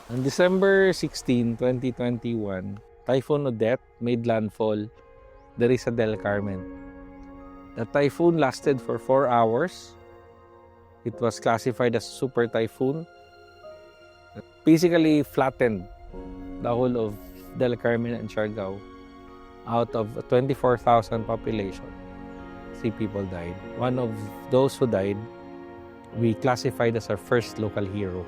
On December 16, 2021, Typhoon Odette made landfall there is a Del Carmen. The typhoon lasted for 4 hours. It was classified as super typhoon. Basically flattened the whole of Del Carmen and Siargao. Out of a 24,000 population, 3 people died. One of those who died, we classified as our first local hero.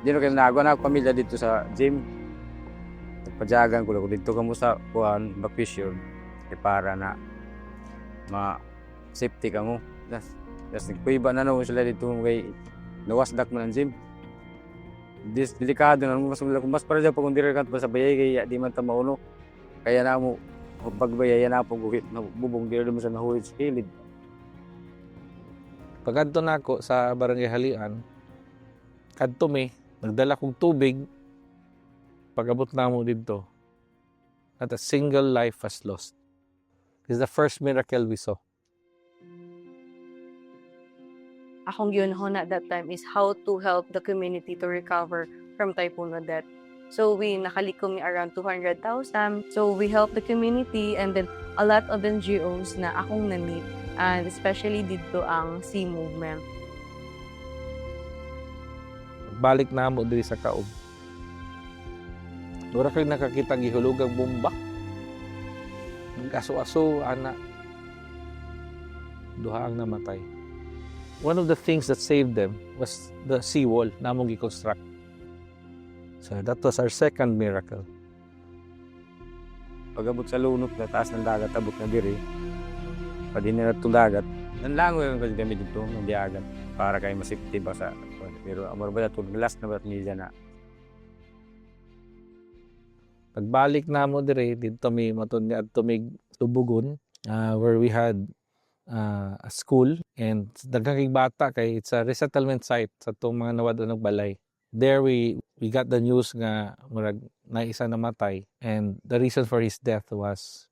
Di na kayo nagawa na ako pamilya dito sa gym. Nagpadyagan ko lang dito kamo sa kuhan, bakwisyon. Para na ma-safety ka mo. Tapos nagkuiba na naman sila dito kay nawasdak mo ng gym. Delikado na mas para dyan pa kung direct pa sa bayay kaya di man ta mauno. Kaya na mo pagbayaya na po bubong dito mo sa nahulit sa kilid. Pagkadto na ako sa Barangay Halian, kadto mi, nagdala kong tubig, pag-abot na mo dito, not a single life was lost. This is the first miracle we saw. Akong yunhon at that time is how to help the community to recover from Typhoon Odette. So we nakalikom around 200,000. So we help the community and then a lot of NGOs na akong na-meet and especially dito ang Sea Movement. Balik na mo diri sa kaob. Dura kayo nakakita gihulugang bomba. Nag-aso-aso, anak. Duha ang namatay. One of the things that saved them was the seawall na among gi-construct. So that was our second miracle. Pag-abot sa lunok na taas ng dagat, abot na diri. Pwede na itong dagat. Nanlango yung kasi kami dito, ng diagat. Para kayo masafety ba sa... Pero amor ba ito, last na ba ito niya na. Pagbalik na mo diri, dito mi matun nga tumig tubugon, where we had a school and daghang kay bata kay it's a resettlement site sa itong mga nawad ng balay. There we got the news nga murag na isa namatay and the reason for his death was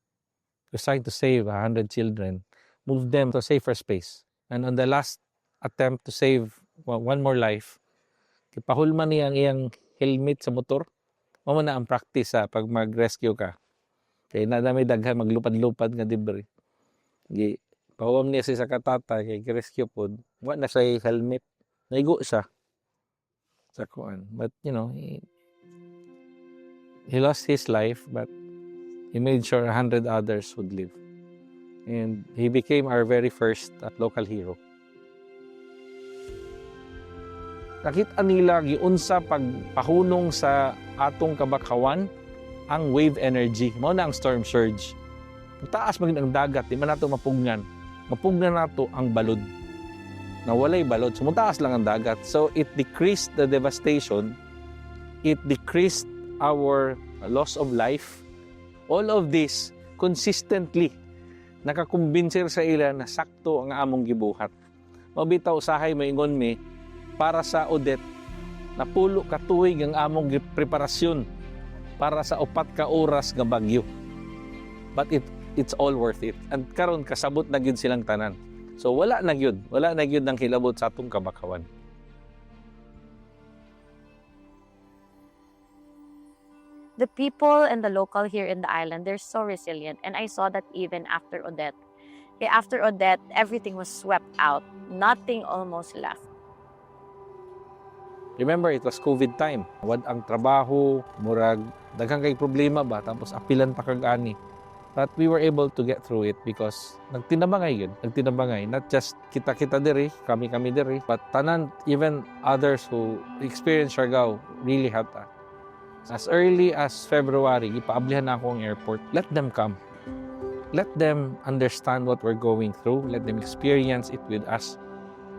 we're trying to save 100 children, move them to a safer space. And on the last attempt to save one more life, kipahulman niya ang iyang helmet sa motor. Mamo na ang practice pag mag-rescue ka. Kaya nadami daghan maglupad-lupad nga debris. Pawam niya sa katata kay rescue pod, wa na say helmet. Naigo siya sa kuan. But you know, he lost his life but he made sure 100 others would live. And he became our very first local hero. Nakita nila giunsa pagpahunong sa atong kabakawan ang wave energy. Mao na ang storm surge. Taas maging ang dagat, di man nato mapugnan. Mapugnan nato ang balod. Nawalay balod, sumutaas lang ang dagat. So it decreased the devastation. It decreased our loss of life. All of this consistently nakakumbinsir sa ila na sakto ang among gibuhat. Mabitaw usahay maingon mi para sa Odette na pulo ka tuig ang among preparasyon para sa 4 ka oras nga bagyo. But it's all worth it. And karon kasabot na gyud silang tanan. So wala na gyud nang hilabot sa atong kabakawan. The people and the local here in the island, they're so resilient. And I saw that even after Odette. Okay, after Odette, everything was swept out. Nothing almost left. Remember, it was COVID time. Wad ang trabaho, murag, daghang kay problema ba, tapos apilan pa kag ani. But we were able to get through it because nagtinabangay yun. Nagtinabangay. Not just kita-kita diri, kami-kami diri, but tanan, even others who experienced Siargao really helped us. As early as February, ipaablihan na ako ang airport. Let them come. Let them understand what we're going through. Let them experience it with us.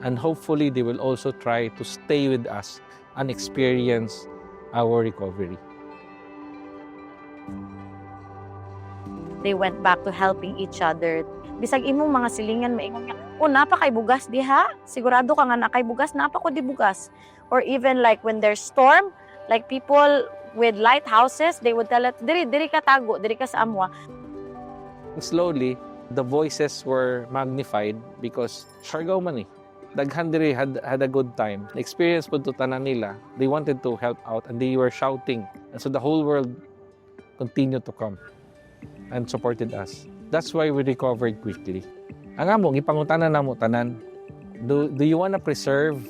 And hopefully, they will also try to stay with us and experience our recovery. They went back to helping each other. Bisag imong mga silingan, maingon nga, napa kay bugas diha? Sigurado ka nga na kay bugas, napa ko di bugas. Or even like when there's storm, like people with lighthouses. They would tell us, diri ka tago, diri ka sa amwa. Slowly, the voices were magnified because Siargao man eh. Daghan diri had a good time. The experience po to tanan nila. They wanted to help out and they were shouting. And so the whole world continued to come and supported us. That's why we recovered quickly. Ang amo, gipangutanan namo tanan. Do you wanna preserve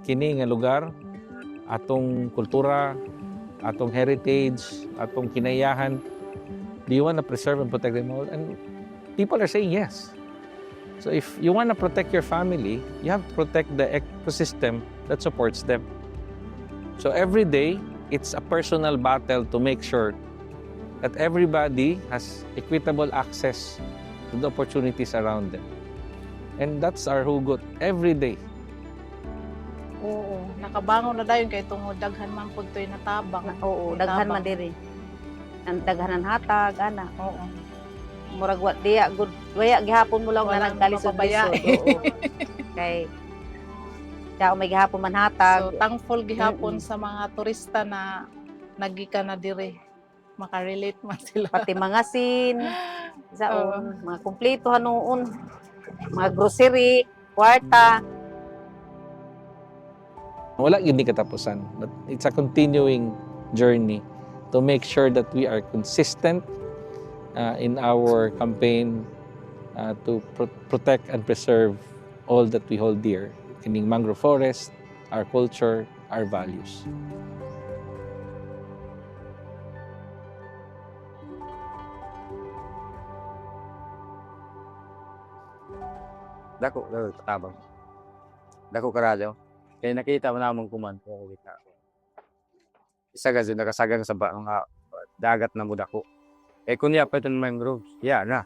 kini nga lugar, atong kultura, atong heritage, atong kinayahan? Do you wanna preserve and protect them all? And people are saying yes. So if you want to protect your family, you have to protect the ecosystem that supports them. So every day, it's a personal battle to make sure that everybody has equitable access to the opportunities around them. And that's our hugot every day. Oo, nakabangon na dayon kay tungod daghan man pud toy natabang. Oo, May daghan tabang. man diri. Ang daghanan hatag, ana. Oo. Murag wa diya good. Waya gihapon mo lang na Walang nagkalisod-lisod. mapabayaan. Oo. Kay Kaya may gihapon man hatag. So thankful gihapon Mm-mm. sa mga turista na nagika na dire. Makarelate man sila. Pati mga sin, Oo. saon, mga kumpleto hanoon, mga grocery, kwarta. Wala yun ni katapusan. But it's a continuing journey to make sure that we are consistent in our campaign to protect and preserve all that we hold dear, kining mangrove forest, our culture, our values. Dako katabang. Dako karadyo. Kaya nakita mo namang kuman ko kita. Isa ka dyan, nakasagang sa mga dagat na mo dako. Eh kunya pa ito ng mangroves. Yeah, na.